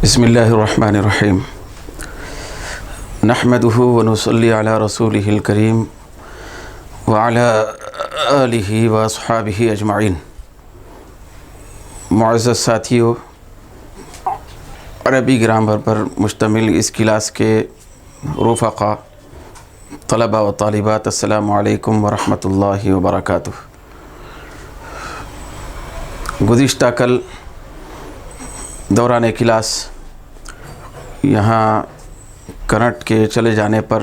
بسم اللہ الرحمن الرحیم نحمدہ ونصلی علی رسولہ الکریم وعلی آلہ واصحابہ اجمعین۔ معزز ساتھیو، عربی گرامر پر مشتمل اس کلاس کے رفقا، طلبہ و طالبات، السلام علیکم ورحمۃ اللہ وبرکاتہ۔ گزشتہ کل دوران کلاس یہاں کرنٹ کے چلے جانے پر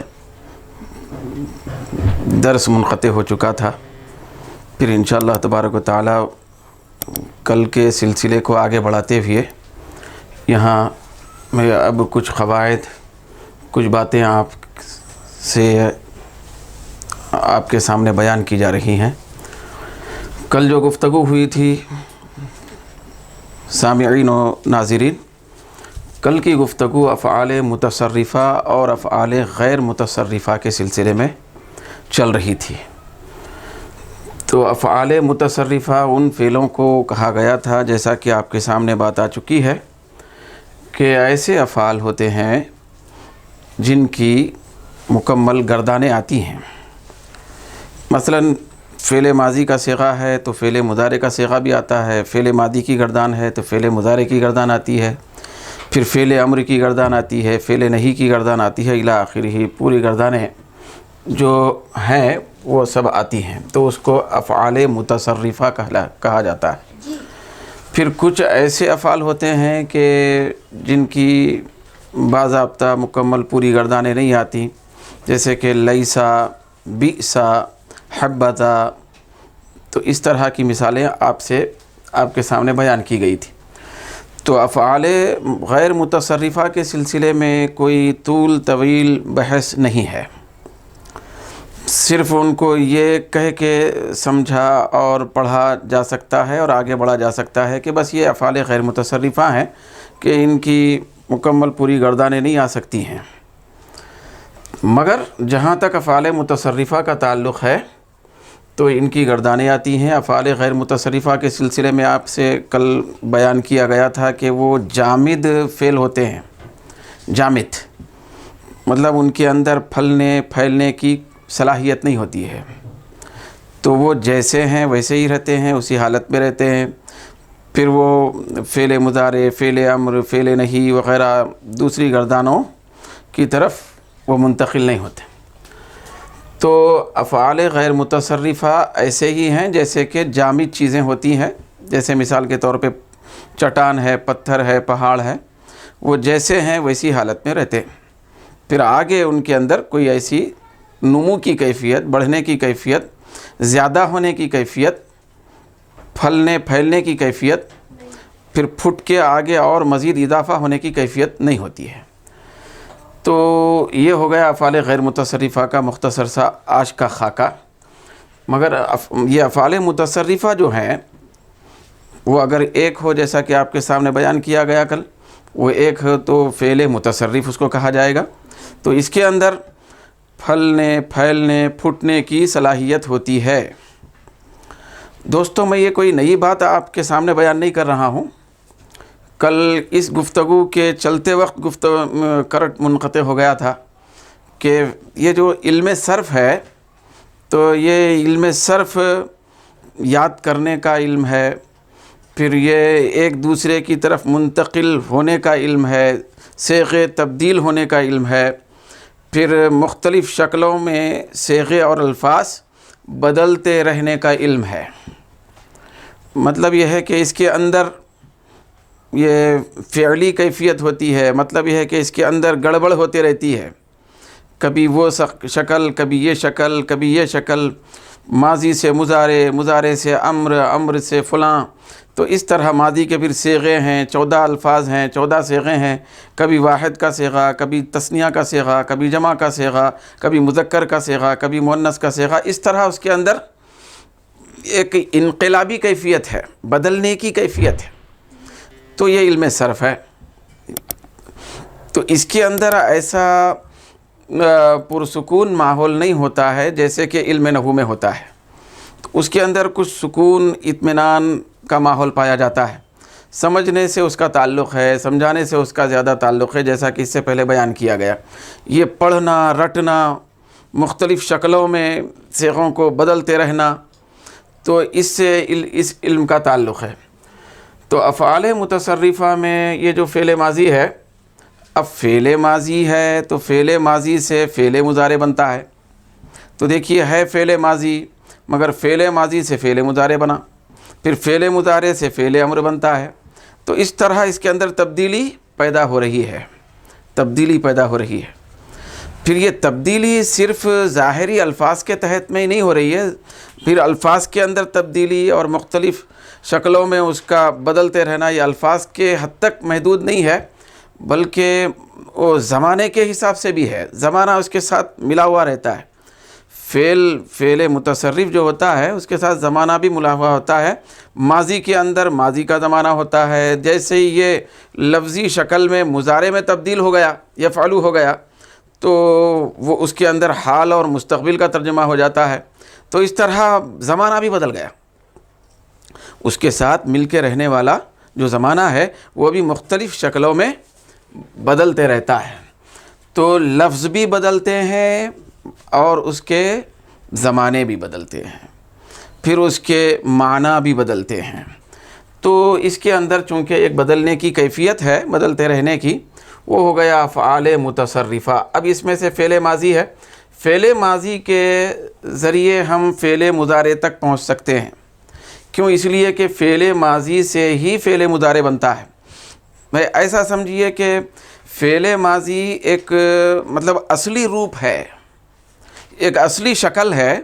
درس منقطع ہو چکا تھا۔ پھر انشاءاللہ تبارک و تعالی کل کے سلسلے کو آگے بڑھاتے ہوئے یہاں میں اب کچھ قواعد، کچھ باتیں آپ کے سامنے بیان کی جا رہی ہیں۔ کل جو گفتگو ہوئی تھی سامعین و ناظرین، کل کی گفتگو افعال متصرفہ اور افعال غیر متصرفہ کے سلسلے میں چل رہی تھی۔ تو افعال متصرفہ ان فعلوں کو کہا گیا تھا، جیسا کہ آپ کے سامنے بات آ چکی ہے، کہ ایسے افعال ہوتے ہیں جن کی مکمل گردانیں آتی ہیں۔ مثلاً فعل ماضی کا صیغہ ہے تو فعل مضارع کا صیغہ بھی آتا ہے، فعل ماضی کی گردان ہے تو فعل مضارع کی گردان آتی ہے، پھر فعل امر کی گردان آتی ہے، فعل نہی کی گردان آتی ہے، الی آخرہ، پوری گردانیں جو ہیں وہ سب آتی ہیں، تو اس کو افعال متصرفہ کہا جاتا ہے۔ پھر کچھ ایسے افعال ہوتے ہیں کہ جن کی باضابطہ مکمل پوری گردانیں نہیں آتی، جیسے کہ لیسا، بئسا، حبذا، تو اس طرح کی مثالیں آپ کے سامنے بیان کی گئی تھی۔ تو افعال غیر متصرفہ کے سلسلے میں کوئی طول طویل بحث نہیں ہے، صرف ان کو یہ کہہ کے سمجھا اور پڑھا جا سکتا ہے اور آگے بڑھا جا سکتا ہے کہ بس یہ افعال غیر متصرفہ ہیں کہ ان کی مکمل پوری گردانیں نہیں آ سکتی ہیں۔ مگر جہاں تک افعال متصرفہ کا تعلق ہے تو ان کی گردانیں آتی ہیں۔ افعال غیر متصرفہ کے سلسلے میں آپ سے کل بیان کیا گیا تھا کہ وہ جامد فعل ہوتے ہیں۔ جامد مطلب ان کے اندر پھلنے پھیلنے کی صلاحیت نہیں ہوتی ہے، تو وہ جیسے ہیں ویسے ہی رہتے ہیں، اسی حالت میں رہتے ہیں۔ پھر وہ فعل مضارع، فعل امر، فعل نہی وغیرہ دوسری گردانوں کی طرف وہ منتقل نہیں ہوتے۔ تو افعال غیر متصرفہ ایسے ہی ہیں جیسے کہ جامد چیزیں ہوتی ہیں، جیسے مثال کے طور پہ چٹان ہے، پتھر ہے، پہاڑ ہے، وہ جیسے ہیں ویسی حالت میں رہتے ہیں۔ پھر آگے ان کے اندر کوئی ایسی نمو کی کیفیت، بڑھنے کی کیفیت، زیادہ ہونے کی کیفیت، پھلنے پھیلنے کی کیفیت، پھر پھٹ کے آگے اور مزید اضافہ ہونے کی کیفیت نہیں ہوتی ہے۔ تو یہ ہو گیا افعال غیر متصرفہ کا مختصر سا آج کا خاکہ۔ مگر یہ افعال متصرفہ جو ہیں وہ اگر ایک ہو، جیسا کہ آپ کے سامنے بیان کیا گیا کل، وہ ایک ہو تو فعل متصرف اس کو کہا جائے گا، تو اس کے اندر پھلنے پھیلنے پھٹنے کی صلاحیت ہوتی ہے۔ دوستوں، میں یہ کوئی نئی بات آپ کے سامنے بیان نہیں کر رہا ہوں۔ کل اس گفتگو کے چلتے وقت کرنٹ منقطع ہو گیا تھا کہ یہ جو علم صرف ہے تو یہ علم صرف یاد کرنے کا علم ہے، پھر یہ ایک دوسرے کی طرف منتقل ہونے کا علم ہے، صیغے تبدیل ہونے کا علم ہے، پھر مختلف شکلوں میں صیغے اور الفاظ بدلتے رہنے کا علم ہے۔ مطلب یہ ہے کہ اس کے اندر یہ فعلی کیفیت ہوتی ہے، مطلب یہ ہے کہ اس کے اندر گڑبڑ ہوتی رہتی ہے، کبھی وہ شکل، کبھی یہ شکل، کبھی یہ شکل، ماضی سے مضارع، مضارع سے امر، امر سے فلاں، تو اس طرح ماضی کے پھر صیغے ہیں، 14 الفاظ ہیں، 14 صیغے ہیں، کبھی واحد کا صیغہ، کبھی تثنیہ کا صیغہ، کبھی جمع کا صیغہ، کبھی مذکر کا صیغہ، کبھی مؤنث کا صیغہ، اس طرح اس کے اندر ایک انقلابی کیفیت ہے، بدلنے کی کیفیت ہے۔ تو یہ علم صرف ہے۔ تو اس کے اندر ایسا پرسکون ماحول نہیں ہوتا ہے جیسے کہ علم نحو میں ہوتا ہے۔ تو اس کے اندر کچھ سکون، اطمینان کا ماحول پایا جاتا ہے۔ سمجھنے سے اس کا تعلق ہے، سمجھانے سے اس کا زیادہ تعلق ہے، جیسا کہ اس سے پہلے بیان کیا گیا۔ یہ پڑھنا، رٹنا، مختلف شکلوں میں صیغوں کو بدلتے رہنا، تو اس سے اس علم کا تعلق ہے۔ تو افعال متصرفہ میں یہ جو فعل ماضی ہے، اب فعل ماضی ہے تو فعل ماضی سے فعل مضارع بنتا ہے۔ تو دیکھیے ہے فعل ماضی، مگر فعل ماضی سے فعل مضارع بنا، پھر فعل مضارع سے فعل امر بنتا ہے۔ تو اس طرح اس کے اندر تبدیلی پیدا ہو رہی ہے، تبدیلی پیدا ہو رہی ہے۔ پھر یہ تبدیلی صرف ظاہری الفاظ کے تحت میں ہی نہیں ہو رہی ہے، پھر الفاظ کے اندر تبدیلی اور مختلف شکلوں میں اس کا بدلتے رہنا، یہ الفاظ کے حد تک محدود نہیں ہے، بلکہ وہ زمانے کے حساب سے بھی ہے، زمانہ اس کے ساتھ ملا ہوا رہتا ہے۔ فعل متصرف جو ہوتا ہے اس کے ساتھ زمانہ بھی ملا ہوا ہوتا ہے۔ ماضی کے اندر ماضی کا زمانہ ہوتا ہے، جیسے ہی یہ لفظی شکل میں مضارع میں تبدیل ہو گیا، یفعلو ہو گیا، تو وہ اس کے اندر حال اور مستقبل کا ترجمہ ہو جاتا ہے۔ تو اس طرح زمانہ بھی بدل گیا، اس کے ساتھ مل کے رہنے والا جو زمانہ ہے وہ بھی مختلف شکلوں میں بدلتے رہتا ہے۔ تو لفظ بھی بدلتے ہیں اور اس کے زمانے بھی بدلتے ہیں، پھر اس کے معنی بھی بدلتے ہیں۔ تو اس کے اندر چونکہ ایک بدلنے کی کیفیت ہے، بدلتے رہنے کی، وہ ہو گیا افعال متصرفہ۔ اب اس میں سے فعل ماضی ہے، فعل ماضی کے ذریعے ہم فعل مضارع تک پہنچ سکتے ہیں۔ کیوں؟ اس لیے کہ فعل ماضی سے ہی فعل مضارع بنتا ہے۔ میں ایسا سمجھیے کہ فعل ماضی ایک مطلب اصلی روپ ہے، ایک اصلی شکل ہے،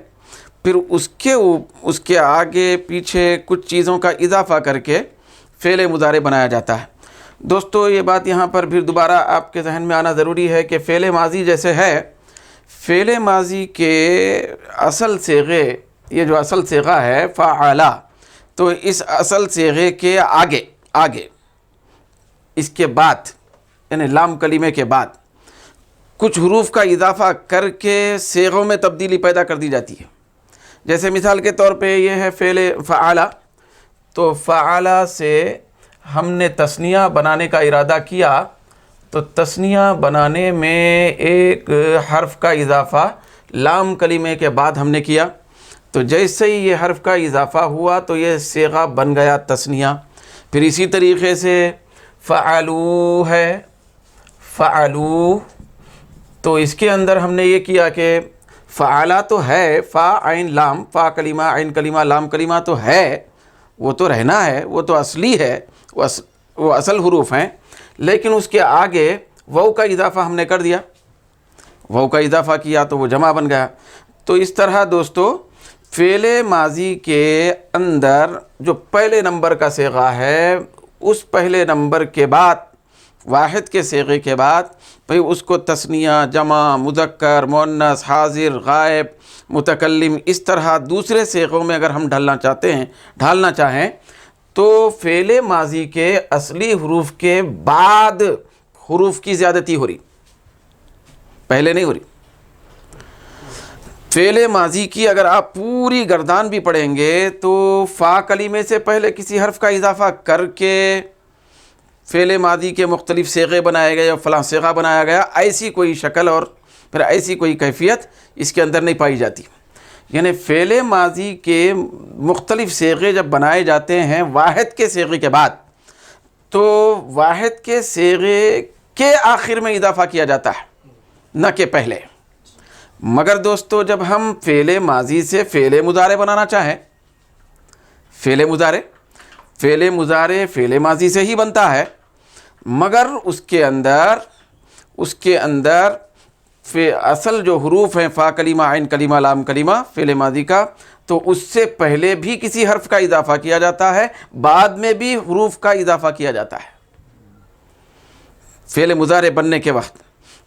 پھر اس کے آگے پیچھے کچھ چیزوں کا اضافہ کر کے فعل مضارع بنایا جاتا ہے۔ دوستو یہ بات یہاں پر پھر دوبارہ آپ کے ذہن میں آنا ضروری ہے کہ فعل ماضی جیسے ہے، فعل ماضی کے اصل صیغے، یہ جو اصل صیغہ ہے فعلا، تو اس اصل صیغے کے آگے اس کے بعد، یعنی لام کلمے کے بعد کچھ حروف کا اضافہ کر کے صیغوں میں تبدیلی پیدا کر دی جاتی ہے۔ جیسے مثال کے طور پہ یہ ہے فعل فعلا، تو فعلا سے ہم نے تثنیہ بنانے کا ارادہ کیا، تو تثنیہ بنانے میں ایک حرف کا اضافہ لام کلمے کے بعد ہم نے کیا، تو جیسے ہی یہ حرف کا اضافہ ہوا تو یہ صیغہ بن گیا تثنیہ۔ پھر اسی طریقے سے فعلو ہے، فعلو، تو اس کے اندر ہم نے یہ کیا کہ فعلا تو ہے، فا عین لام، فا کلمہ عین کلمہ لام کلمہ تو ہے، وہ تو رہنا ہے، وہ تو اصلی ہے، وہ اصل حروف ہیں، لیکن اس کے آگے واو کا اضافہ ہم نے کر دیا، واو کا اضافہ کیا تو وہ جمع بن گیا۔ تو اس طرح دوستو فعل ماضی کے اندر جو پہلے نمبر کا صیغہ ہے، اس پہلے نمبر کے بعد، واحد کے صیغے کے بعد، بھئی اس کو تثنیہ، جمع، مذکر، مؤنث، حاضر، غائب، متکلم، اس طرح دوسرے صیغوں میں اگر ہم ڈھالنا چاہیں تو فعل ماضی کے اصلی حروف کے بعد حروف کی زیادتی ہو رہی، پہلے نہیں ہو رہی۔ فعل ماضی کی اگر آپ پوری گردان بھی پڑھیں گے تو فا کلمے سے پہلے کسی حرف کا اضافہ کر کے فعل ماضی کے مختلف صیغے بنائے گئے اور فلاں صیغہ بنایا گیا، ایسی کوئی شکل اور پھر ایسی کوئی کیفیت اس کے اندر نہیں پائی جاتی۔ یعنی فعل ماضی کے مختلف صیغے جب بنائے جاتے ہیں واحد کے صیغے کے بعد، تو واحد کے صیغے کے آخر میں اضافہ کیا جاتا ہے، نہ کہ پہلے۔ مگر دوستو جب ہم فعل ماضی سے فعل مضارع بنانا چاہیں، فعل مضارع فعل ماضی سے ہی بنتا ہے، مگر اس کے اندر اصل جو حروف ہیں فا کلمہ عین کلمہ لام کلمہ فعل ماضی کا، تو اس سے پہلے بھی کسی حرف کا اضافہ کیا جاتا ہے، بعد میں بھی حروف کا اضافہ کیا جاتا ہے فعل مضارع بننے کے وقت۔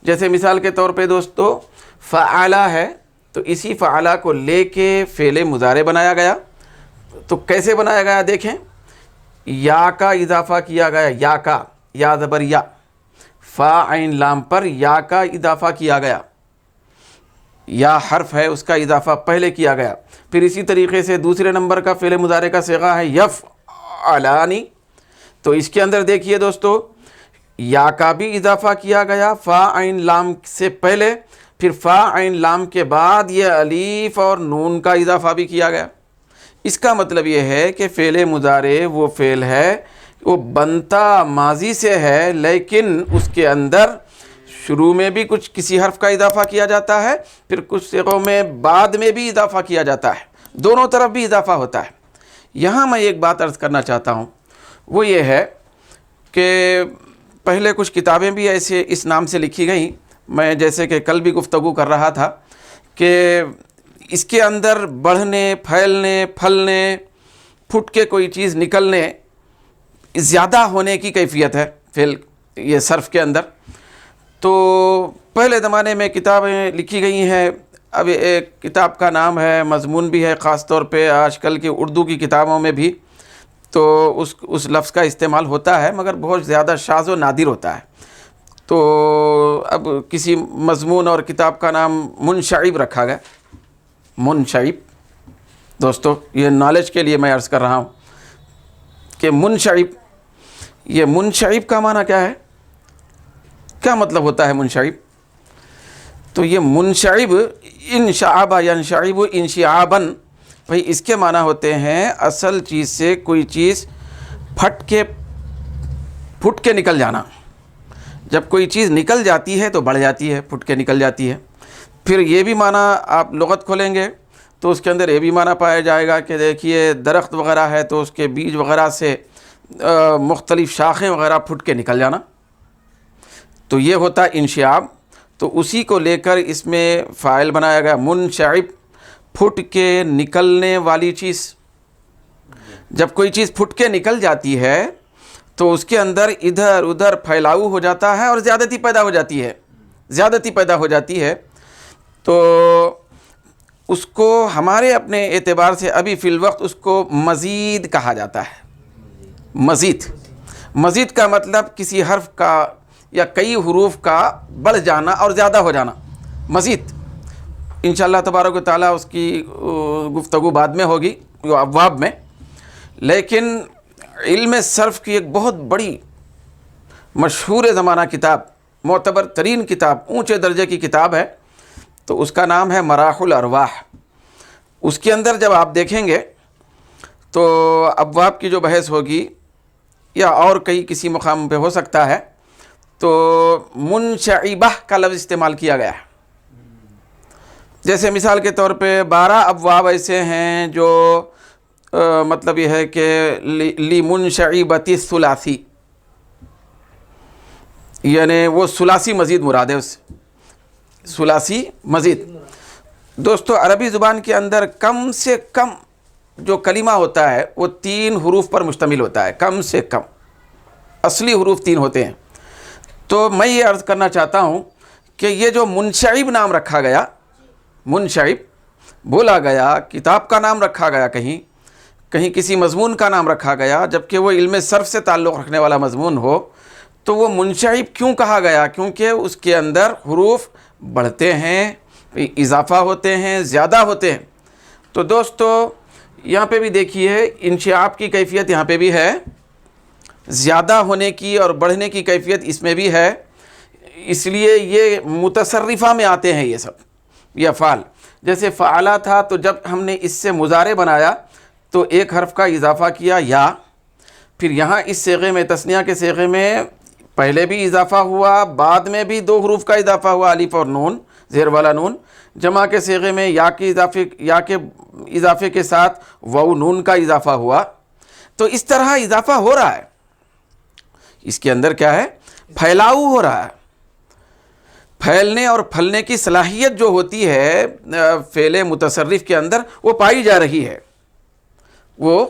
جیسے مثال کے طور پہ دوستو فعلا ہے، تو اسی فعلا کو لے کے فعل مضارع بنایا گیا۔ تو کیسے بنایا گیا دیکھیں، یا کا اضافہ کیا گیا، یا کا، یا زبر یا، فا عین لام پر یا کا اضافہ کیا گیا، یا حرف ہے اس کا اضافہ پہلے کیا گیا۔ پھر اسی طریقے سے دوسرے نمبر کا فعل مضارع کا صیغہ ہے یفعلانی، تو اس کے اندر دیکھیے دوستو، یا کا بھی اضافہ کیا گیا فا عین لام سے پہلے، پھر فا عین لام کے بعد یہ الف اور نون کا اضافہ بھی کیا گیا۔ اس کا مطلب یہ ہے کہ فعل مضارع وہ فعل ہے، وہ بنتا ماضی سے ہے، لیکن اس کے اندر شروع میں بھی کچھ کسی حرف کا اضافہ کیا جاتا ہے، پھر کچھ صیغوں میں بعد میں بھی اضافہ کیا جاتا ہے، دونوں طرف بھی اضافہ ہوتا ہے۔ یہاں میں ایک بات عرض کرنا چاہتا ہوں، وہ یہ ہے کہ پہلے کچھ کتابیں بھی ایسے اس نام سے لکھی گئیں، میں جیسے کہ کل بھی گفتگو کر رہا تھا کہ اس کے اندر بڑھنے، پھیلنے، پھلنے، پھٹ کے کوئی چیز نکلنے، زیادہ ہونے کی کیفیت ہے فعل یہ صرف کے اندر۔ تو پہلے زمانے میں کتابیں لکھی گئی ہیں، اب ایک کتاب کا نام ہے، مضمون بھی ہے، خاص طور پہ آج کل کی اردو کی کتابوں میں بھی تو اس لفظ کا استعمال ہوتا ہے، مگر بہت زیادہ شاذ و نادر ہوتا ہے۔ تو اب کسی مضمون اور کتاب کا نام منشعب رکھا گیا، منشعب۔ دوستو یہ نالج کے لیے میں عرض کر رہا ہوں کہ منشعب، یہ منشعب کا معنی کیا ہے، کیا مطلب ہوتا ہے منشعب؟ تو یہ منشعب انشعب ینشعب انشعابا، بھئی اس کے معنی ہوتے ہیں اصل چیز سے کوئی چیز پھٹ کے نکل جانا۔ جب کوئی چیز نکل جاتی ہے تو بڑھ جاتی ہے، پھٹ کے نکل جاتی ہے۔ پھر یہ بھی معنی آپ لغت کھولیں گے تو اس کے اندر یہ بھی معنی پایا جائے گا کہ دیکھیے درخت وغیرہ ہے تو اس کے بیج وغیرہ سے مختلف شاخیں وغیرہ پھٹ کے نکل جانا، تو یہ ہوتا ہے انشعاب۔ تو اسی کو لے کر اس میں فاعل بنایا گیا منشعب، پھٹ کے نکلنے والی چیز۔ جب کوئی چیز پھٹ کے نکل جاتی ہے تو اس کے اندر ادھر ادھر پھیلاؤ ہو جاتا ہے اور زیادتی پیدا ہو جاتی ہے، تو اس کو ہمارے اپنے اعتبار سے ابھی فی الوقت اس کو مزید کہا جاتا ہے۔ مزید کا مطلب کسی حرف کا یا کئی حروف کا بڑھ جانا اور زیادہ ہو جانا، مزید۔ انشاءاللہ تبارک و تعالیٰ اس کی گفتگو بعد میں ہوگی ابواب میں، لیکن علم صرف کی ایک بہت بڑی مشہور زمانہ کتاب، معتبر ترین کتاب، اونچے درجے کی کتاب ہے، تو اس کا نام ہے مراح الارواح۔ اس کے اندر جب آپ دیکھیں گے تو ابواب کی جو بحث ہوگی یا اور کسی مقام پہ ہو سکتا ہے، تو منشعبہ کا لفظ استعمال کیا گیا ہے۔ جیسے مثال کے طور پہ 12 ابواب ایسے ہیں جو مطلب یہ ہے کہ لمنشعبۃ الثلاثی، یعنی وہ ثلاثی مزید مراد ہے، اس ثلاثی مزید۔ دوستو عربی زبان کے اندر کم سے کم جو کلمہ ہوتا ہے وہ 3 حروف پر مشتمل ہوتا ہے، کم سے کم اصلی حروف 3 ہوتے ہیں۔ تو میں یہ عرض کرنا چاہتا ہوں کہ یہ جو منشعب نام رکھا گیا، منشعب بولا گیا، کتاب کا نام رکھا گیا، کہیں کسی مضمون کا نام رکھا گیا، جبکہ وہ علم صرف سے تعلق رکھنے والا مضمون ہو، تو وہ منشعب کیوں کہا گیا؟ کیونکہ اس کے اندر حروف بڑھتے ہیں، اضافہ ہوتے ہیں، زیادہ ہوتے ہیں۔ تو دوستو یہاں پہ بھی دیکھیے انشعاب کی کیفیت یہاں پہ بھی ہے، زیادہ ہونے کی اور بڑھنے کی کیفیت اس میں بھی ہے، اس لیے یہ متصرفہ میں آتے ہیں یہ سب، یہ افعال۔ جیسے فعلا تھا تو جب ہم نے اس سے مضارع بنایا تو ایک حرف کا اضافہ کیا یا، پھر یہاں اس صیغے میں تثنیہ کے صیغے میں پہلے بھی اضافہ ہوا، بعد میں بھی 2 حروف کا اضافہ ہوا، الف اور نون، زیر والا نون۔ جمع کے صیغے میں یا کے اضافے کے ساتھ واو نون کا اضافہ ہوا، تو اس طرح اضافہ ہو رہا ہے۔ اس کے اندر کیا ہے؟ پھیلاؤ ہو رہا ہے۔ پھیلنے اور پھلنے کی صلاحیت جو ہوتی ہے فعل متصرف کے اندر وہ پائی جا رہی ہے، وہ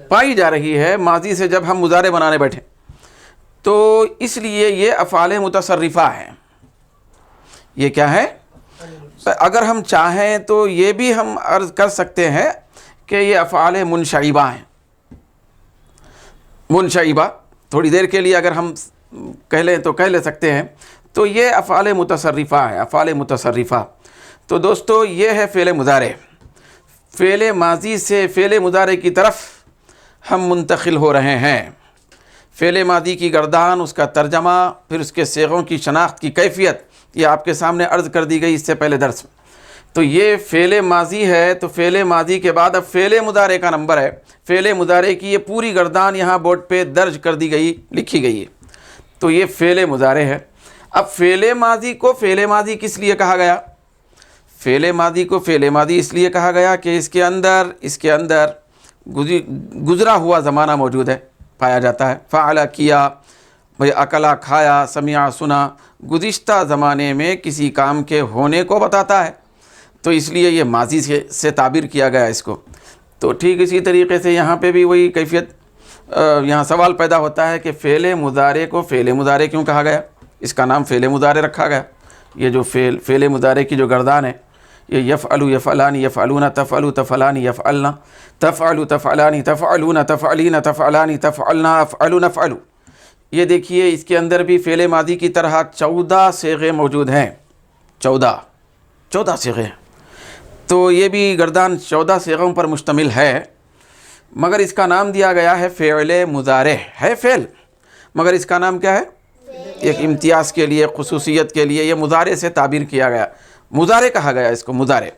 پائی جا رہی ہے ماضی سے جب ہم مضارع بنانے بیٹھے۔ تو اس لیے یہ افعال متصرفہ ہیں۔ یہ کیا ہے؟ اگر ہم چاہیں تو یہ بھی ہم عرض کر سکتے ہیں کہ یہ افعال منشعبہ ہیں۔ منشعبہ تھوڑی دیر کے لیے اگر ہم کہہ لیں تو کہہ لے سکتے ہیں، تو یہ افعال متصرفہ ہیں، افعال متصرفہ۔ تو دوستو یہ ہے فعل مضارع۔ فعل ماضی سے فعل مضارع کی طرف ہم منتقل ہو رہے ہیں۔ فعل ماضی کی گردان، اس کا ترجمہ، پھر اس کے صیغوں کی شناخت کی کیفیت، یہ آپ کے سامنے عرض کر دی گئی اس سے پہلے درس میں۔ تو یہ فعل ماضی ہے، تو فعل ماضی کے بعد اب فعل مضارع کا نمبر ہے۔ فعل مضارع کی یہ پوری گردان یہاں بورڈ پہ درج کر دی گئی، لکھی گئی ہے۔ تو یہ فعل مضارع ہے۔ اب فعل ماضی کو فعل ماضی کس لیے کہا گیا؟ فعل ماضی کو فعل ماضی اس لیے کہا گیا کہ اس کے اندر گزرا ہوا زمانہ موجود ہے، پایا جاتا ہے۔ فعل کیا، بھئی اکلا کھایا، سمع سنا، گزشتہ زمانے میں کسی کام کے ہونے کو بتاتا ہے، تو اس لیے یہ ماضی سے تعبیر کیا گیا اس کو۔ تو ٹھیک اسی طریقے سے یہاں پہ بھی وہی کیفیت، یہاں سوال پیدا ہوتا ہے کہ فعل مضارع کو فعل مضارع کیوں کہا گیا؟ اس کا نام فعل مضارع رکھا گیا۔ یہ جو فعل مضارع کی جو گردان ہے، یہ یفعل، یفعلان، یفعلون، تفعل، تفعلان، یفعلن، تفعل، تفعلان، تفعلون، تفعلین، تفعلان، تفعلنا، افعل، نفعل، یہ دیکھیے اس کے اندر بھی فعل ماضی کی طرح 14 صیغے موجود ہیں۔ 14 صیغے ہیں۔ تو یہ بھی گردان 14 صیغوں پر مشتمل ہے، مگر اس کا نام دیا گیا ہے فعل مضارع۔ ہے فعل، مگر اس کا نام کیا ہے؟ ایک امتیاز کے لیے، خصوصیت کے لیے یہ مضارع سے تعبیر کیا گیا، مضارع کہا گیا اس کو، مضارع۔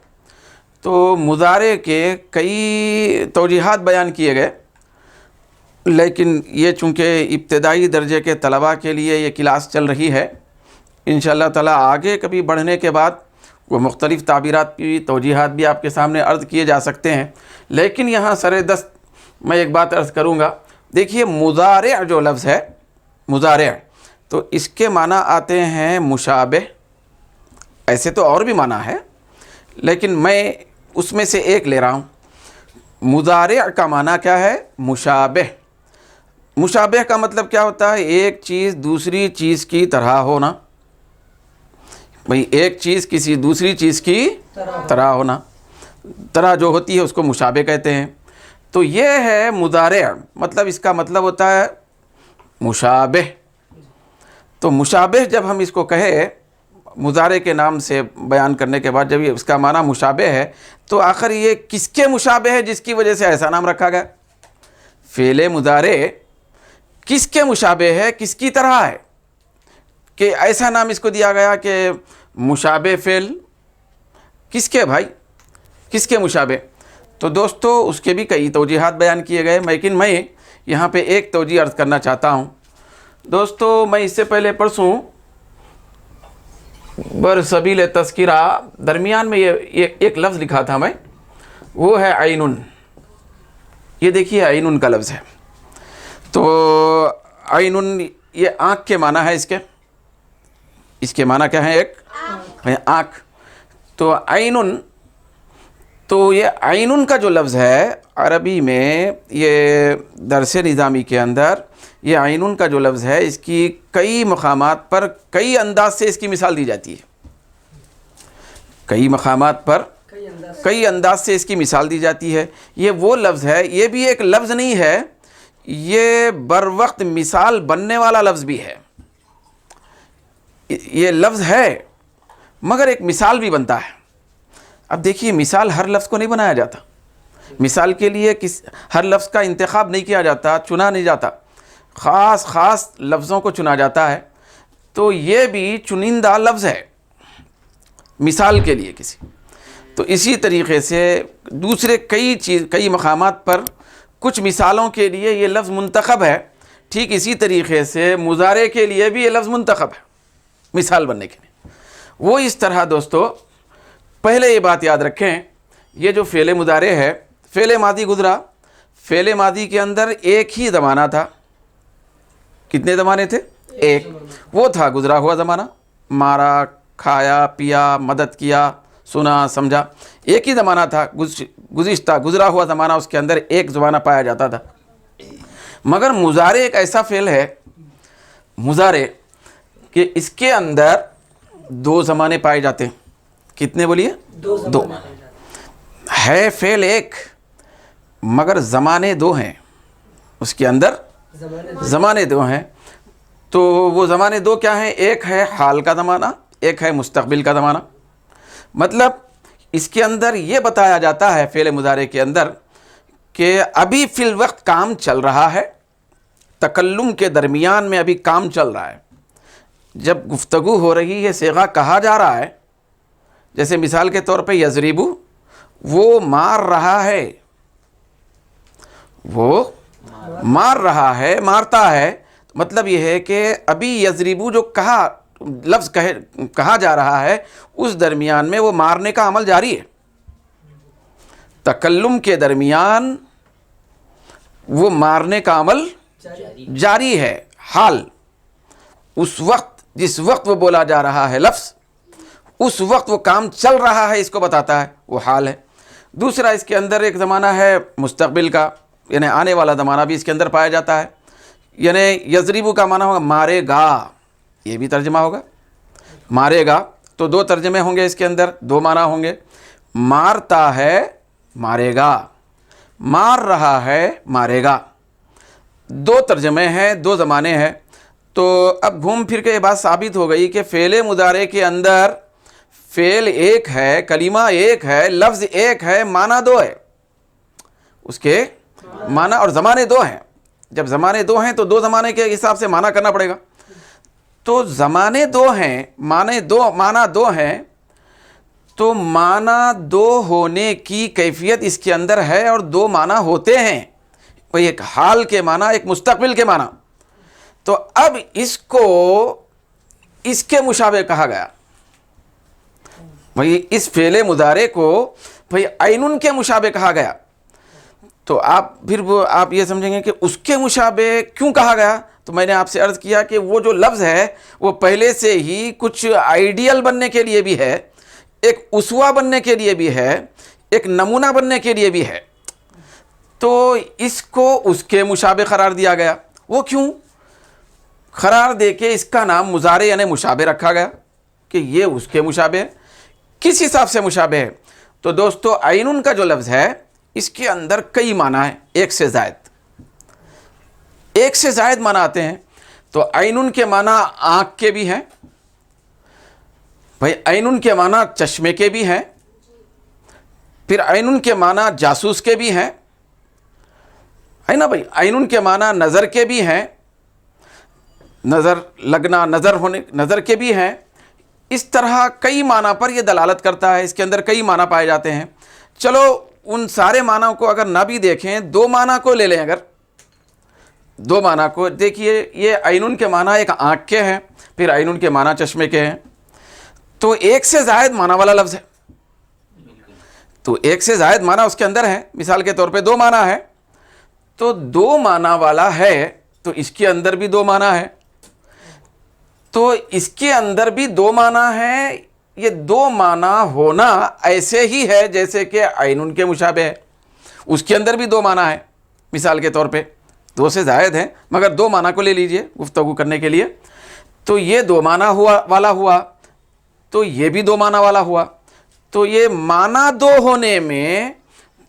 تو مضارع کے کئی توجیحات بیان کیے گئے، لیکن یہ چونکہ ابتدائی درجے کے طلباء کے لیے یہ کلاس چل رہی ہے، انشاءاللہ تعالیٰ آگے کبھی بڑھنے کے بعد وہ مختلف تعبیرات کی توجیحات بھی آپ کے سامنے عرض کیے جا سکتے ہیں، لیکن یہاں سر دست میں ایک بات عرض کروں گا۔ دیکھیے مضارع جو لفظ ہے، مضارع، تو اس کے معنی آتے ہیں مشابہ، ایسے تو اور بھی معنی ہے لیکن میں اس میں سے ایک لے رہا ہوں۔ مضارع کا معنی کیا ہے؟ مشابہ۔ مشابہ کا مطلب کیا ہوتا ہے؟ ایک چیز دوسری چیز کی طرح ہونا، بھئی ایک چیز کسی دوسری چیز کی طرح ہونا، طرح جو ہوتی ہے اس کو مشابہ کہتے ہیں۔ تو یہ ہے مضارع، مطلب اس کا مطلب ہوتا ہے مشابہ۔ تو مشابہ جب ہم اس کو کہے مضارع کے نام سے بیان کرنے کے بعد، جب یہ اس کا معنی مشابہ ہے، تو آخر یہ کس کے مشابہ ہے جس کی وجہ سے ایسا نام رکھا گیا؟ فعل مضارع کس کے مشابہ ہے، کس کی طرح ہے کہ ایسا نام اس کو دیا گیا کہ مشابہ فعل؟ کس کے بھائی، کس کے مشابہ؟ تو دوستو اس کے بھی کئی توجیحات بیان کیے گئے، لیکن میں یہاں پہ ایک توجیہ عرض کرنا چاہتا ہوں۔ دوستو میں اس سے پہلے پرسوں برسبیل تذکرہ درمیان میں یہ ایک لفظ لکھا تھا میں، وہ ہے عین۔ یہ دیکھیے عین کا لفظ ہے، تو عین یہ آنکھ کے معنی ہے، اس کے معنی کیا ہے؟ ایک آنکھ۔ تو عین، تو یہ عین کا جو لفظ ہے عربی میں، یہ درس نظامی کے اندر یہ عین کا جو لفظ ہے، اس کی کئی مقامات پر کئی انداز سے اس کی مثال دی جاتی ہے، کئی مقامات پر کئی انداز سے اس کی مثال دی جاتی ہے۔ یہ وہ لفظ ہے، یہ بھی ایک لفظ نہیں ہے، یہ بر وقت مثال بننے والا لفظ بھی ہے۔ یہ لفظ ہے مگر ایک مثال بھی بنتا ہے۔ اب دیکھیے مثال ہر لفظ کو نہیں بنایا جاتا، مثال کے لیے ہر لفظ کا انتخاب نہیں کیا جاتا، چنا نہیں جاتا، خاص لفظوں کو چنا جاتا ہے۔ تو یہ بھی چنندہ لفظ ہے مثال کے لیے کسی۔ تو اسی طریقے سے دوسرے کئی مقامات پر کچھ مثالوں کے لیے یہ لفظ منتخب ہے، ٹھیک اسی طریقے سے مضارع کے لیے بھی یہ لفظ منتخب ہے مثال بننے کے لیے۔ وہ اس طرح دوستو پہلے یہ بات یاد رکھیں، یہ جو فعل مضارع ہے، فعل ماضی گزرا، فعل ماضی کے اندر ایک ہی زمانہ تھا۔ کتنے زمانے تھے؟ ایک، وہ تھا گزرا ہوا زمانہ، مارا، کھایا، پیا، مدد کیا، سنا، سمجھا، ایک ہی زمانہ تھا، گزشتہ گزرا ہوا زمانہ، اس کے اندر ایک زمانہ پایا جاتا تھا۔ مگر مضارع ایک ایسا فعل ہے، مضارع، کہ اس کے اندر 2 زمانے پائے جاتے ہیں۔ کتنے بولیے؟ 2 ہے فعل ایک، مگر زمانے 2 ہیں، اس کے اندر زمانے 2 ہیں۔ تو وہ زمانے 2 کیا ہیں؟ ایک ہے حال کا زمانہ، ایک ہے مستقبل کا زمانہ۔ مطلب اس کے اندر یہ بتایا جاتا ہے فعل مضارع کے اندر کہ ابھی فی الوقت کام چل رہا ہے، تکلم کے درمیان میں ابھی کام چل رہا ہے، جب گفتگو ہو رہی ہے صیغہ کہا جا رہا ہے، جیسے مثال کے طور پہ یضربو، وہ مار رہا ہے، وہ مار رہا ہے، مارتا ہے، مطلب یہ ہے کہ ابھی یضربو جو لفظ کہا جا رہا ہے اس درمیان میں وہ مارنے کا عمل جاری ہے، تکلم کے درمیان وہ مارنے کا عمل جاری ہے، حال اس وقت جس وقت وہ بولا جا رہا ہے لفظ، اس وقت وہ کام چل رہا ہے، اس کو بتاتا ہے، وہ حال ہے۔ دوسرا اس کے اندر ایک زمانہ ہے مستقبل کا، یعنی آنے والا زمانہ بھی اس کے اندر پایا جاتا ہے، یعنی یضربو کا معنی ہوگا مارے گا، یہ بھی ترجمہ ہوگا مارے گا، تو دو ترجمے ہوں گے اس کے اندر، دو معنی ہوں گے، مارتا ہے مارے گا، مار رہا ہے مارے گا، دو ترجمے ہیں، دو زمانے ہیں۔ تو اب گھوم پھر کے یہ بات ثابت ہو گئی کہ فعل مضارع کے اندر فعل ایک ہے، کلمہ ایک ہے، لفظ ایک ہے، معنی دو ہے، اس کے معنی اور زمانے دو ہیں۔ جب زمانے دو ہیں تو دو زمانے کے حساب سے معنی کرنا پڑے گا، تو زمانے دو ہیں، معنی دو ہیں، تو معنی دو ہونے کی کیفیت اس کے اندر ہے، اور دو معنی ہوتے ہیں، کوئی ایک حال کے معنی، ایک مستقبل کے معنی۔ تو اب اس کو اس کے مشابہ کہا گیا، بھئی اس فعل مضارع کو بھئی عین کے مشابہ کہا گیا، تو آپ یہ سمجھیں گے کہ اس کے مشابہ کیوں کہا گیا؟ تو میں نے آپ سے عرض کیا کہ وہ جو لفظ ہے وہ پہلے سے ہی کچھ آئیڈیل بننے کے لیے بھی ہے، ایک اسوہ بننے کے لیے بھی ہے، ایک نمونہ بننے کے لیے بھی ہے، تو اس کو اس کے مشابہ قرار دیا گیا۔ وہ کیوں قرار دے کے اس کا نام مضارع یعنی مشابہ رکھا گیا کہ یہ اس کے مشابہ ہے؟ کس حساب سے مشابہ ہے؟ تو دوستو عین کا جو لفظ ہے اس کے اندر کئی معنی ہیں، ایک سے زائد معنی آتے ہیں۔ تو عین کے معنی آنکھ کے بھی ہیں، بھائی عین کے معنی چشمے کے بھی ہیں، پھر عین کے معنی جاسوس کے بھی ہیں، ہے نا بھائی، عین کے معنی نظر کے بھی ہیں، نظر لگنا، نظر کے بھی ہیں۔ اس طرح کئی معنی پر یہ دلالت کرتا ہے، اس کے اندر کئی معنی پائے جاتے ہیں۔ چلو ان سارے معنیوں کو اگر نہ بھی دیکھیں، دو معنی کو لے لیں، اگر دو معنی کو دیکھیے، یہ عین کے معنی ایک آنکھ کے ہیں، پھر عین کے معنی چشمے کے ہیں، تو ایک سے زائد معنی والا لفظ ہے، تو ایک سے زائد معنی اس کے اندر ہے۔ مثال کے طور پہ دو معنی ہے، تو دو معنی والا ہے، تو اس کے اندر بھی دو معنی ہے، تو اس کے اندر بھی دو معنی ہیں۔ یہ دو معنی ہونا ایسے ہی ہے جیسے کہ عین کے مشابہ ہے، اس کے اندر بھی دو معنی ہے۔ مثال کے طور پہ دو سے زائد ہیں، مگر دو معنی کو لے لیجئے گفتگو کرنے کے لیے، تو یہ دو معنی والا ہوا، تو یہ بھی دو معنی والا ہوا، تو یہ معنی دو ہونے میں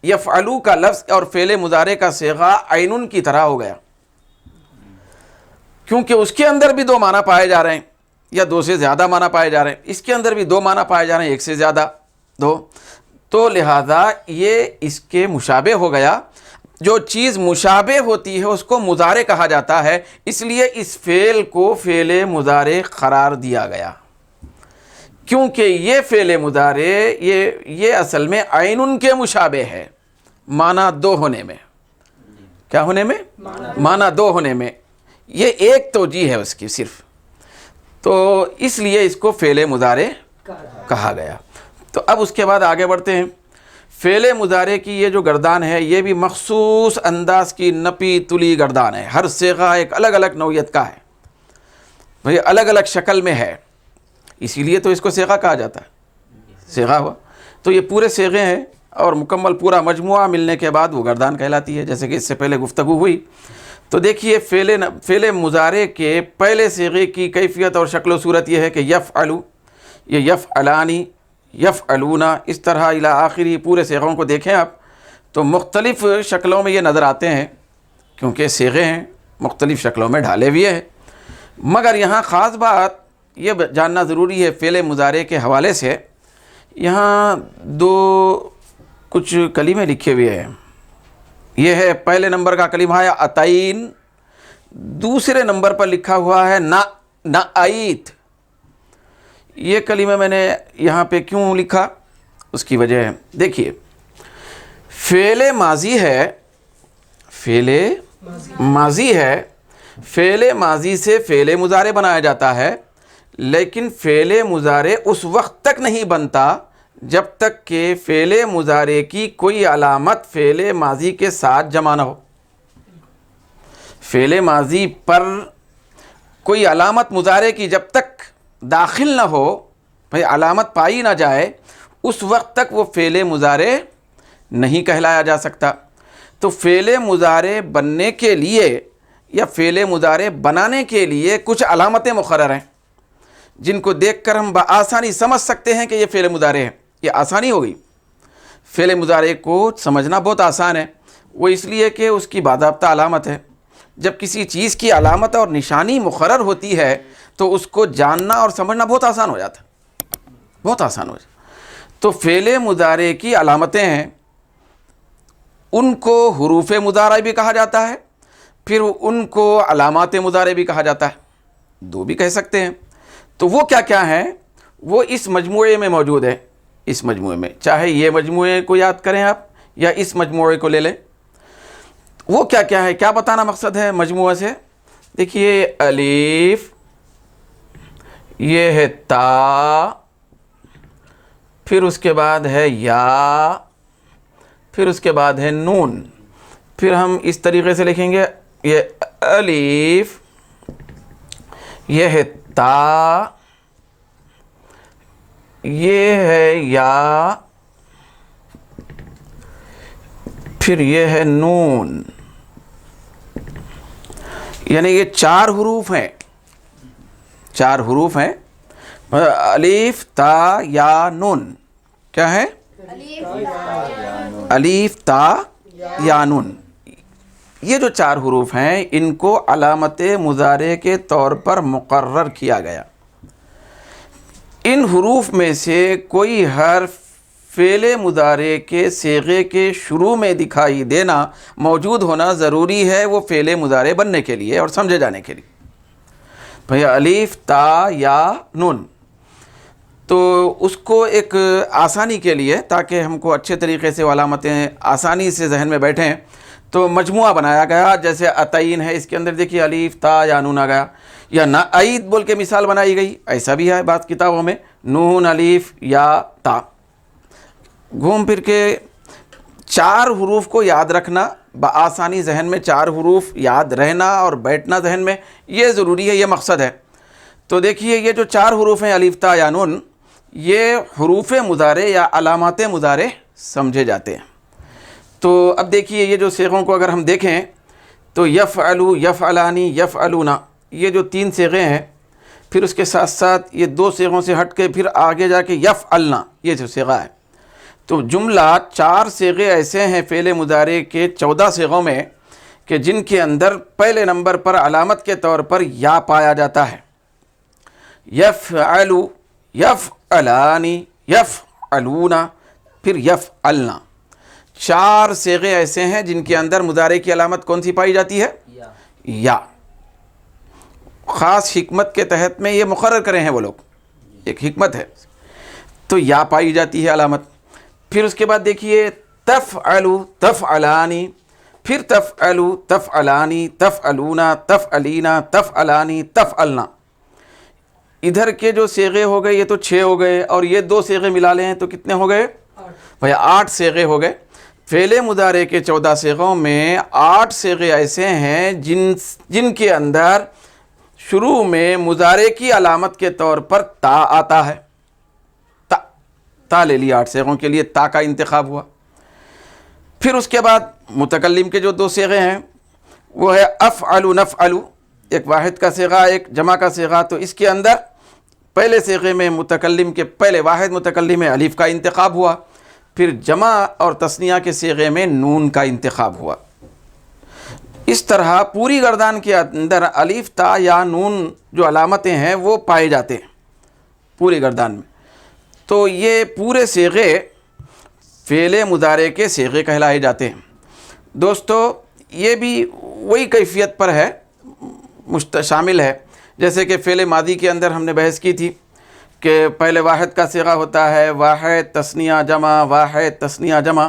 یفعلو کا لفظ اور فعل مضارع کا صیغہ عین کی طرح ہو گیا، کیونکہ اس کے اندر بھی دو معنی پائے جا رہے ہیں، یا دو سے زیادہ معنی پائے جا رہے ہیں، اس کے اندر بھی دو معنی پائے جا رہے ہیں، ایک سے زیادہ، دو، تو لہذا یہ اس کے مشابہ ہو گیا۔ جو چیز مشابہ ہوتی ہے اس کو مضارع کہا جاتا ہے، اس لیے اس فعل کو فعل مضارع قرار دیا گیا، کیونکہ یہ فعل مضارع یہ اصل میں عین کے مشابہ ہے، معنی دو ہونے میں۔ کیا ہونے میں؟ معنی دو ہونے میں، یہ ایک توجیہ ہے اس کی صرف، تو اس لیے اس کو فعل مضارع کہا گیا۔ تو اب اس کے بعد آگے بڑھتے ہیں۔ فعل مضارع کی یہ جو گردان ہے یہ بھی مخصوص انداز کی نپی تلی گردان ہے، ہر صیغہ ایک الگ الگ نوعیت کا ہے، بھئی الگ الگ شکل میں ہے، اسی لیے تو اس کو صیغہ کہا جاتا ہے، صیغہ ہوا تو یہ پورے صیغے ہیں، اور مکمل پورا مجموعہ ملنے کے بعد وہ گردان کہلاتی ہے، جیسے کہ اس سے پہلے گفتگو ہوئی۔ تو دیکھیے فعل مضارع کے پہلے صیغے کی کیفیت اور شکل و صورت یہ ہے کہ یفعلو، یہ یفعلانی، یفعلون، اس طرح الی آخری پورے صیغوں کو دیکھیں آپ تو مختلف شکلوں میں یہ نظر آتے ہیں، کیونکہ صیغے ہیں مختلف شکلوں میں ڈھالے ہوئے ہیں۔ مگر یہاں خاص بات یہ جاننا ضروری ہے فعل مضارع کے حوالے سے، یہاں دو کچھ کلمے لکھے ہوئے ہیں۔ یہ ہے پہلے نمبر کا کلمہ ہے اتین، دوسرے نمبر پر لکھا ہوا ہے نعیت. یہ کلمہ میں نے یہاں پہ کیوں لکھا، اس کی وجہ ہے. دیکھیے فعل ماضی ہے، فعل ماضی ہے، فعل ماضی سے فعل مضارع بنایا جاتا ہے، لیکن فعل مضارع اس وقت تک نہیں بنتا جب تک کہ فعل مضارع کی کوئی علامت فعل ماضی کے ساتھ جمع نہ ہو. فعل ماضی پر کوئی علامت مضارع کی جب تک داخل نہ ہو، بھئی علامت پائی نہ جائے، اس وقت تک وہ فعل مضارع نہیں کہلایا جا سکتا. تو فعل مضارع بننے کے لیے یا فعل مضارع بنانے کے لیے کچھ علامتیں مقرر ہیں جن کو دیکھ کر ہم بآسانی سمجھ سکتے ہیں کہ یہ فعل مضارع ہے. یہ آسانی ہو گئی. فعل مضارع کو سمجھنا بہت آسان ہے، وہ اس لیے کہ اس کی باضابطہ علامت ہے. جب کسی چیز کی علامت اور نشانی مقرر ہوتی ہے تو اس کو جاننا اور سمجھنا بہت آسان ہو جاتا ہے، بہت آسان ہو جاتا. تو فعل مضارع کی علامتیں ہیں، ان کو حروف مضارع بھی کہا جاتا ہے، پھر ان کو علامات مضارع بھی کہا جاتا ہے، دو بھی کہہ سکتے ہیں. تو وہ کیا کیا ہیں، وہ اس مجموعے میں موجود ہے. اس مجموعے میں چاہے یہ مجموعے کو یاد کریں آپ یا اس مجموعے کو لے لیں. وہ کیا کیا ہے، کیا بتانا مقصد ہے مجموعہ سے. دیکھیے الف، یہ ہے تا، پھر اس کے بعد ہے یا، پھر اس کے بعد ہے نون. پھر ہم اس طریقے سے لکھیں گے، یہ الف، یہ ہے تا، یہ ہے یا، پھر یہ ہے نون. یعنی یہ چار حروف ہیں، چار حروف ہیں. الف تا یا نون. کیا ہے؟ الف تا یا نون. یہ جو چار حروف ہیں ان کو علامت مضارع کے طور پر مقرر کیا گیا. ان حروف میں سے کوئی حرف فعل مضارع کے صیغے کے شروع میں دکھائی دینا، موجود ہونا ضروری ہے وہ فعل مضارع بننے کے لیے اور سمجھے جانے کے لیے. بھئی الف تا یا نون. تو اس کو ایک آسانی کے لیے، تاکہ ہم کو اچھے طریقے سے علامتیں آسانی سے ذہن میں بیٹھیں، تو مجموعہ بنایا گیا. جیسے عطین ہے، اس کے اندر دیکھیے الف تا یا نون آ گیا. یا نعید بول کے مثال بنائی گئی، ایسا بھی ہے بعض کتابوں میں، نون الف یا تا. گھوم پھر کے چار حروف کو یاد رکھنا، بآسانی ذہن میں چار حروف یاد رہنا اور بیٹھنا ذہن میں، یہ ضروری ہے، یہ مقصد ہے. تو دیکھیے یہ جو چار حروف ہیں الف تا یا نون، یہ حروف مضارع یا علامات مضارع سمجھے جاتے ہیں. تو اب دیکھیے یہ جو صیغوں کو اگر ہم دیکھیں تو یفعلو، یفعلانی، یفعلونا، یہ جو تین صیغے ہیں، پھر اس کے ساتھ ساتھ یہ دو صیغوں سے ہٹ کے پھر آگے جا کے یفعلنا، یہ جو صیغہ ہے. تو جملہ چار صیغے ایسے ہیں فعل مضارع کے 14 صیغوں میں کہ جن کے اندر پہلے نمبر پر علامت کے طور پر یا پایا جاتا ہے. یفعلو، یفعلانی، یفعلونا، پھر یفعلنا. چار صیغے ایسے ہیں جن کے اندر مضارع کی علامت کون سی پائی جاتی ہے؟ یا. خاص حکمت کے تحت میں یہ مقرر کرے ہیں وہ لوگ، ایک حکمت ہے. تو یا پائی جاتی ہے علامت. پھر اس کے بعد دیکھیے تفعلو، تفعلانی، پھر تفعلو، تفعلانی، تفعلونا، تفعلینا، تفعلانی، تفعلنا. ادھر کے جو صیغے ہو گئے یہ تو 6 ہو گئے، اور یہ دو صیغے ملا لیں تو کتنے ہو گئے؟ بھئی 8 صیغے ہو گئے. فعل مضارع کے 14 صیغوں میں 8 صیغے ایسے ہیں جن کے اندر شروع میں مضارع کی علامت کے طور پر تا آتا ہے. تا لے لیا 8 صیغوں کے لیے، تا کا انتخاب ہوا. پھر اس کے بعد متکلم کے جو 2 صیغے ہیں وہ ہے افعلو، نفعلو، ایک واحد کا صیغہ ایک جمع کا صیغہ. تو اس کے اندر پہلے صیغے میں متکلم کے پہلے واحد متکلم میں الف کا انتخاب ہوا، پھر جمع اور تثنیہ کے صیغے میں نون کا انتخاب ہوا. اس طرح پوری گردان کے اندر الف تا یا نون جو علامتیں ہیں وہ پائے جاتے ہیں پوری گردان میں. تو یہ پورے صیغے فعل مضارع کے صیغے کہلائے جاتے ہیں. دوستو یہ بھی وہی کیفیت پر ہے، شامل ہے. جیسے کہ فعل ماضی کے اندر ہم نے بحث کی تھی کہ پہلے واحد کا صیغہ ہوتا ہے، واحد تثنیہ جمع، واحد تثنیہ جمع،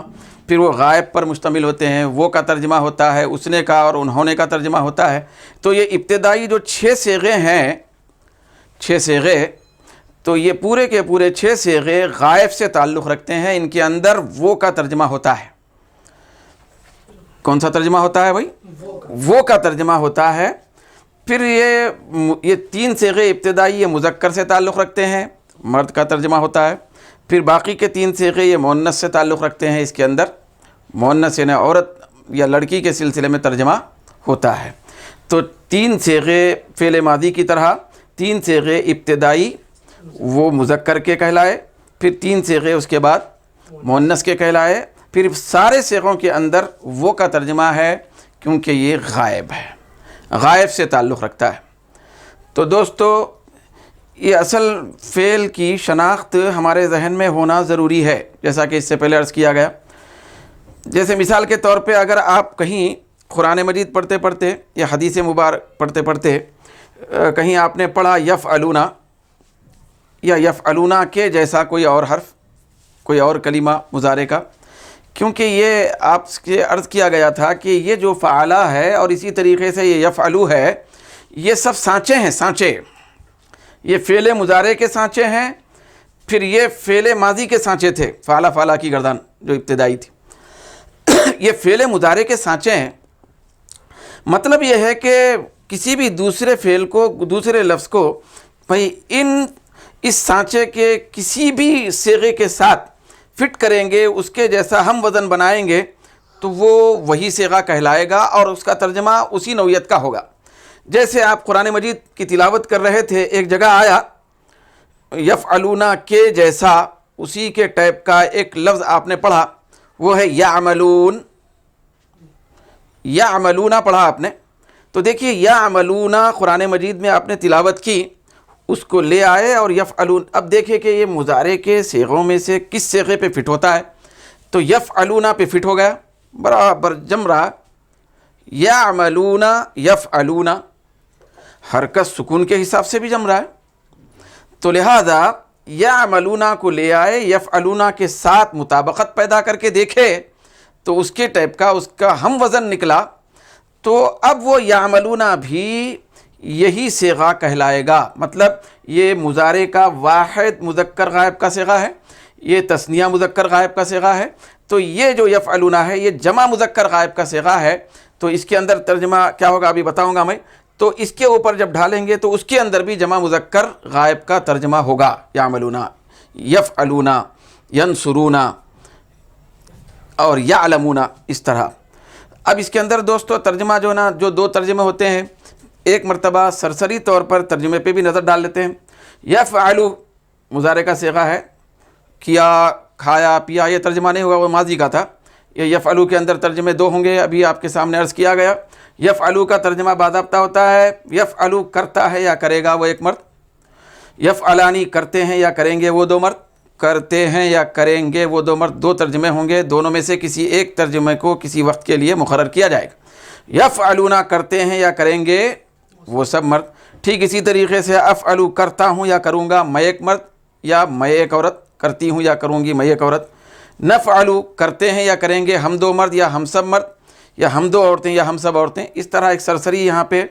پھر وہ غائب پر مشتمل ہوتے ہیں، وہ کا ترجمہ ہوتا ہے، اس نے کا اور انہوں نے کا ترجمہ ہوتا ہے. تو یہ ابتدائی جو 6 صیغے ہیں، 6 صیغے، تو یہ پورے کے پورے 6 صیغے غائب سے تعلق رکھتے ہیں. ان کے اندر وہ کا ترجمہ ہوتا ہے. کون سا ترجمہ ہوتا ہے بھائی؟ وہ کا ترجمہ ہوتا ہے. پھر یہ 3 صیغے ابتدائی یہ مذکر سے تعلق رکھتے ہیں، مرد کا ترجمہ ہوتا ہے. پھر باقی کے 3 صیغے یہ مؤنث سے تعلق رکھتے ہیں، اس کے اندر مؤنث یعنی عورت یا لڑکی کے سلسلے میں ترجمہ ہوتا ہے. تو 3 صیغے فعل ماضی کی طرح 3 صیغے ابتدائی وہ مذکر کے کہلائے، پھر 3 صیغے اس کے بعد مؤنث کے کہلائے. پھر سارے صیغوں کے اندر وہ کا ترجمہ ہے کیونکہ یہ غائب ہے، غائب سے تعلق رکھتا ہے. تو دوستو یہ اصل فعل کی شناخت ہمارے ذہن میں ہونا ضروری ہے، جیسا کہ اس سے پہلے عرض کیا گیا. جیسے مثال کے طور پہ اگر آپ کہیں قرآن مجید پڑھتے پڑھتے یا حدیث مبارک پڑھتے پڑھتے کہیں آپ نے پڑھا یفعلون یا یفعلون کے جیسا کوئی اور حرف، کوئی اور کلمہ مضارع کا، کیونکہ یہ آپ سے عرض کیا گیا تھا کہ یہ جو فعلہ ہے اور اسی طریقے سے یہ یفعلو ہے، یہ سب سانچے ہیں. سانچے یہ فعل مضارع کے سانچے ہیں، پھر یہ فعل ماضی کے سانچے تھے. فعلہ فعلہ کی گردان جو ابتدائی تھی یہ فعل مضارع کے سانچے ہیں. مطلب یہ ہے کہ کسی بھی دوسرے فعل کو، دوسرے لفظ کو بھائی اس سانچے کے کسی بھی صیغے کے ساتھ فٹ کریں گے، اس کے جیسا ہم وزن بنائیں گے تو وہ وہی صیغہ کہلائے گا اور اس کا ترجمہ اسی نوعیت کا ہوگا. جیسے آپ قرآن مجید کی تلاوت کر رہے تھے، ایک جگہ آیا یفعلون کے جیسا، اسی کے ٹائپ کا ایک لفظ آپ نے پڑھا، وہ ہے یعملون. یعملون پڑھا آپ نے، تو دیکھیے یعملون قرآن مجید میں آپ نے تلاوت کی، اس کو لے آئے اور یفعلون. اب دیکھیں کہ یہ مضارع کے صیغوں میں سے کس صیغے پہ فٹ ہوتا ہے، تو یفعلون پہ فٹ ہو گیا، برابر جم رہا. یعملون یفعلون حرکت سکون کے حساب سے بھی جم رہا ہے. تو لہذا یعملون کو لے آئے، یفعلون کے ساتھ مطابقت پیدا کر کے دیکھے تو اس کے ٹائپ کا اس کا ہم وزن نکلا. تو اب وہ یعملون بھی یہی صیغہ کہلائے گا. مطلب یہ مضارع کا واحد مذکر غائب کا صیغہ ہے، یہ تثنیہ مذکر غائب کا صیغہ ہے. تو یہ جو یفعلون ہے یہ جمع مذکر غائب کا صیغہ ہے. تو اس کے اندر ترجمہ کیا ہوگا ابھی بتاؤں گا میں. تو اس کے اوپر جب ڈھالیں گے تو اس کے اندر بھی جمع مذکر غائب کا ترجمہ ہوگا. یعملون، یفعلون، ینصرون اور یعلمون، اس طرح. اب اس کے اندر دوستو ترجمہ جو نا، جو 2 ترجمے ہوتے ہیں، ایک مرتبہ سرسری طور پر ترجمے پہ بھی نظر ڈال لیتے ہیں. یفعلو مضارع کا صیغہ ہے، کیا، کھایا، پیا، یہ ترجمہ نہیں ہوگا، وہ ماضی کا تھا. یہ یفعلو کے اندر ترجمے 2 ہوں گے، ابھی آپ کے سامنے عرض کیا گیا. یفعلو کا ترجمہ باضابطہ ہوتا ہے، یفعلو کرتا ہے یا کرے گا وہ ایک مرد، یفعلانی کرتے ہیں یا کریں گے وہ 2 مرد، کرتے ہیں یا کریں گے وہ 2 مرد. 2 ترجمے ہوں گے، دونوں میں سے کسی ایک ترجمے کو کسی وقت کے لیے مقرر کیا جائے گا. یفعلون کرتے ہیں یا کریں گے وہ سب مرد. ٹھیک اسی طریقے سے افعلو کرتا ہوں یا کروں گا میں ایک مرد یا میں ایک عورت، کرتی ہوں یا کروں گی میں ایک عورت. نفعلو کرتے ہیں یا کریں گے ہم 2 مرد یا ہم سب مرد، یا ہم 2 عورتیں یا ہم سب عورتیں. اس طرح ایک سرسری یہاں پہ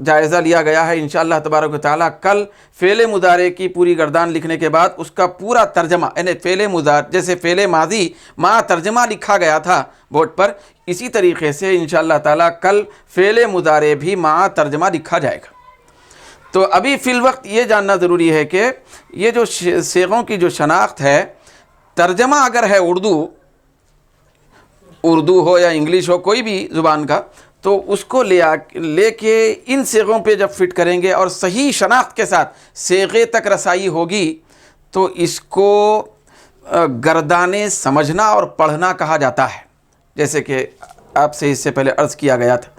جائزہ لیا گیا ہے. انشاءاللہ تبارک و تعالیٰ کل فعل مضارع کی پوری گردان لکھنے کے بعد اس کا پورا ترجمہ، یعنی فعل مضارع جیسے فعل ماضی مع ترجمہ لکھا گیا تھا بورڈ پر، اسی طریقے سے انشاءاللہ تعالیٰ کل فعل مضارع بھی مع ترجمہ لکھا جائے گا. تو ابھی فی الوقت یہ جاننا ضروری ہے کہ یہ جو صیغوں کی جو شناخت ہے، ترجمہ اگر ہے اردو ہو یا انگلش ہو، کوئی بھی زبان کا، تو اس کو لے کے ان صیغوں پہ جب فٹ کریں گے اور صحیح شناخت کے ساتھ صیغے تک رسائی ہوگی تو اس کو گردانے سمجھنا اور پڑھنا کہا جاتا ہے، جیسے کہ آپ سے اس سے پہلے عرض کیا گیا تھا.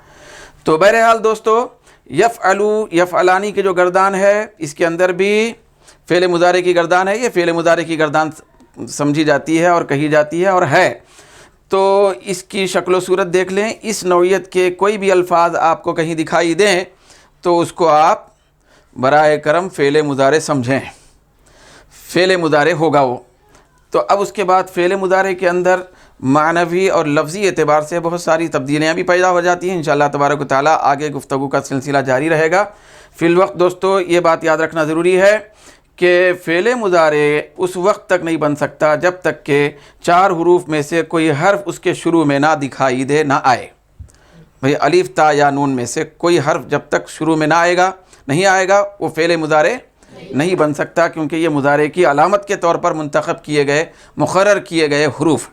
تو بہرحال دوستو یفعلو یفعلانی کی جو گردان ہے، اس کے اندر بھی فعل مضارع کی گردان ہے. یہ فعل مضارع کی گردان سمجھی جاتی ہے اور کہی جاتی ہے اور ہے. تو اس کی شکل و صورت دیکھ لیں. اس نوعیت کے کوئی بھی الفاظ آپ کو کہیں دکھائی دیں تو اس کو آپ برائے کرم فعل مضارع سمجھیں. فعل مضارع ہوگا وہ. تو اب اس کے بعد فعل مضارع کے اندر معنوی اور لفظی اعتبار سے بہت ساری تبدیلیاں بھی پیدا ہو جاتی ہیں. انشاءاللہ تبارک و تعالیٰ آگے گفتگو کا سلسلہ جاری رہے گا. فی الوقت دوستو یہ بات یاد رکھنا ضروری ہے کہ فعل مضارع اس وقت تک نہیں بن سکتا جب تک کہ 4 حروف میں سے کوئی حرف اس کے شروع میں نہ دکھائی دے، نہ آئے. بھئی الف تا یا نون میں سے کوئی حرف جب تک شروع میں نہیں آئے گا وہ فعل مضارع نہیں بن سکتا، کیونکہ یہ مضارع کی علامت کے طور پر منتخب کیے گئے، مقرر کیے گئے حروف.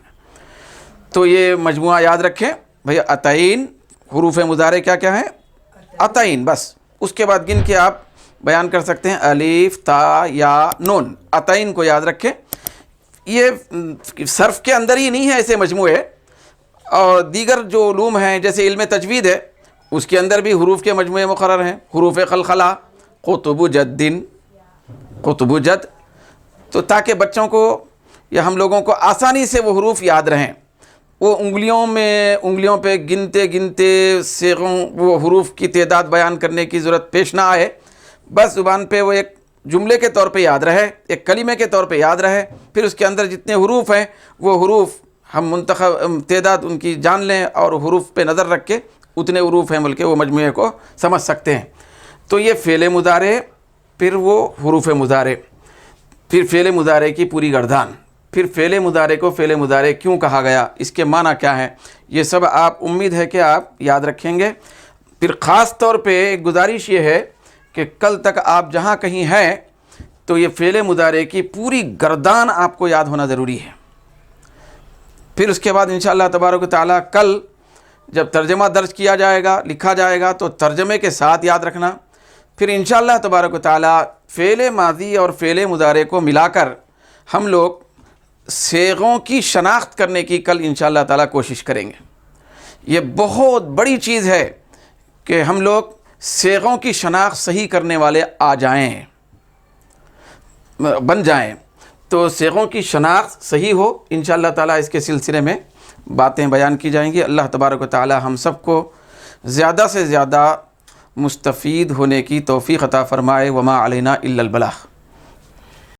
تو یہ مجموعہ یاد رکھیں. بھئی اتعین حروف مضارع کیا کیا ہیں؟ اتعین. بس اس کے بعد گن کے آپ بیان کر سکتے ہیں الف تا یا نون. اتعین کو یاد رکھیں. یہ صرف کے اندر ہی نہیں ہے ایسے مجموعے، اور دیگر جو علوم ہیں جیسے علم تجوید ہے اس کے اندر بھی حروف کے مجموعے مقرر ہیں. حروف قلقلہ، قطب جد، قطب جد. تو تاکہ بچوں کو یا ہم لوگوں کو آسانی سے وہ حروف یاد رہیں، وہ انگلیوں پہ گنتے گنتے صیغوں وہ حروف کی تعداد بیان کرنے کی ضرورت پیش نہ آئے. بس زبان پہ وہ ایک جملے کے طور پہ یاد رہے، ایک کلمے کے طور پہ یاد رہے. پھر اس کے اندر جتنے حروف ہیں وہ حروف ہم منتخب تعداد ان کی جان لیں اور حروف پہ نظر رکھ کے اتنے حروف ہیں بلکہ وہ مجموعے کو سمجھ سکتے ہیں. تو یہ فعل مضارع، پھر وہ حروف مضارع، پھر فعل مضارع کی پوری گردان. پھر فعل مضارع کو فعل مضارع کیوں کہا گیا، اس کے معنی کیا ہیں، یہ سب آپ امید ہے کہ آپ یاد رکھیں گے. پھر خاص طور پہ ایک گزارش یہ ہے کہ کل تک آپ جہاں کہیں ہیں تو یہ فعل مضارع کی پوری گردان آپ کو یاد ہونا ضروری ہے. پھر اس کے بعد انشاءاللہ تبارک و تعالیٰ کل جب ترجمہ درج کیا جائے گا، لکھا جائے گا، تو ترجمے کے ساتھ یاد رکھنا. پھر انشاءاللہ تبارک و تعالیٰ فعل ماضی اور فعل مضارع کو ملا کر ہم لوگ صیغوں کی شناخت کرنے کی کل انشاءاللہ تعالیٰ کوشش کریں گے. یہ بہت بڑی چیز ہے کہ ہم لوگ صیغوں کی شناخت صحیح کرنے والے بن جائیں. تو صیغوں کی شناخت صحیح ہو، انشاءاللہ تعالیٰ اس کے سلسلے میں باتیں بیان کی جائیں گی. اللہ تبارک و تعالیٰ ہم سب کو زیادہ سے زیادہ مستفید ہونے کی توفیق عطا فرمائے. وما علینا الا البلاغ.